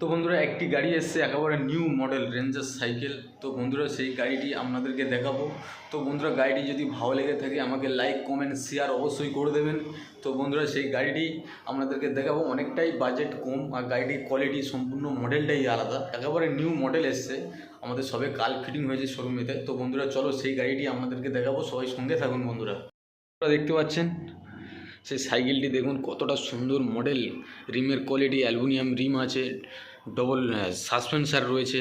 তো বন্ধুরা একটি গাড়ি এসছে একেবারে নিউ মডেল রেঞ্জার সাইকেল। তো বন্ধুরা সেই গাড়িটি আপনাদেরকে দেখাবো। তো বন্ধুরা গাড়িটি যদি ভালো লেগে থাকে আমাকে লাইক কমেন্ট শেয়ার অবশ্যই করে দেবেন। তো বন্ধুরা সেই গাড়িটি আপনাদেরকে দেখাবো, অনেকটাই বাজেট কম আর গাড়িটির কোয়ালিটি সম্পূর্ণ মডেলটাই আলাদা, একেবারে নিউ মডেল এসছে, আমাদের সবে কাল ফিটিং হয়েছে শোরুমেতে। তো বন্ধুরা চলো সেই গাড়িটি আপনাদেরকে দেখাবো, সবাই সঙ্গে থাকুন। বন্ধুরা দেখতে পাচ্ছেন সেই সাইকেলটি দেখুন কতটা সুন্দর মডেল, রিমের কোয়ালিটি অ্যালুমিনিয়াম রিম আছে, ডবল সাসপেন্সার রয়েছে,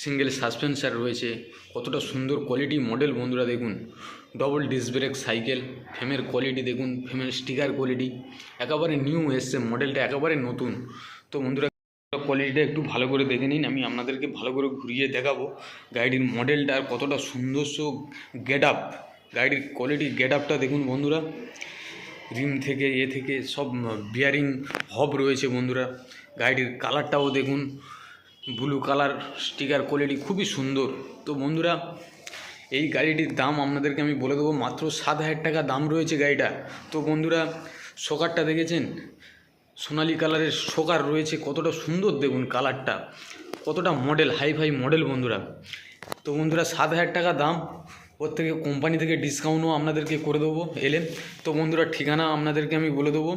সিঙ্গেল সাসপেন্সার রয়েছে, কতটা সুন্দর কোয়ালিটি মডেল। বন্ধুরা দেখুন ডবল ডিস্ক ব্রেক সাইকেল, ফ্রেমের কোয়ালিটি দেখুন, ফ্রেমের স্টিকার কোয়ালিটি একেবারে নিউ এসছে, মডেলটা একেবারে নতুন। তো বন্ধুরা কোয়ালিটিটা একটু ভালো করে দেখে নিন, আমি আপনাদেরকে ভালো করে ঘুরিয়ে দেখাবো গাড়িটির মডেলটা আর কতটা সুন্দর গেট আপ, গাড়ির কোয়ালিটি গেট আপটা দেখুন বন্ধুরা, রিম থেকে থেকে সব বিয়ারিং হব রয়েছে বন্ধুরা। গাড়িটির কালারটাও দেখুন ব্লু কালার, স্টিকার কোয়ালিটি খুবই সুন্দর। তো বন্ধুরা এই গাড়িটির দাম আপনাদেরকে আমি বলে দেবো, মাত্র 7,000 টাকা দাম রয়েছে গাড়িটা। তো বন্ধুরা শোকারটা দেখেছেন, সোনালি কালারের শোকার রয়েছে, কতটা সুন্দর দেখুন কালারটা, কতটা মডেল হাই মডেল বন্ধুরা। তো বন্ধুরা 7,000 টাকা দাম, ওর থেকে কোম্পানি থেকে ডিসকাউন্টও আপনাদেরকে করে দেবো এলে। তো বন্ধুরা ঠিকানা আপনাদেরকে আমি বলে দেবো,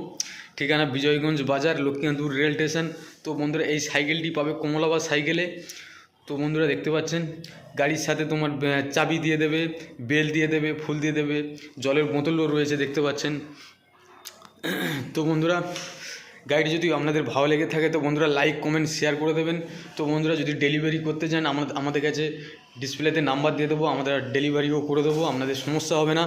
ঠিকানা বিজয়গঞ্জ বাজার, লক্ষ্মীকান্তপুর রেল স্টেশন। তো বন্ধুরা এই সাইকেলটি পাবে কমলাবাদ সাইকেলে। তো বন্ধুরা দেখতে পাচ্ছেন গাড়ির সাথে তোমার চাবি দিয়ে দেবে, বেল দিয়ে দেবে, ফুল দিয়ে দেবে, জলের বোতলও রয়েছে দেখতে পাচ্ছেন। তো বন্ধুরা গাড়িটি যদি আপনাদের ভালো লেগে থাকে তো বন্ধুরা লাইক কমেন্ট শেয়ার করে দেবেন। তো বন্ধুরা যদি ডেলিভারি করতে চান আমাদের কাছে ডিসপ্লেতে নাম্বার দিয়ে দেবো, আমরা ডেলিভারিও করে দেবো, আপনাদের সমস্যা হবে না।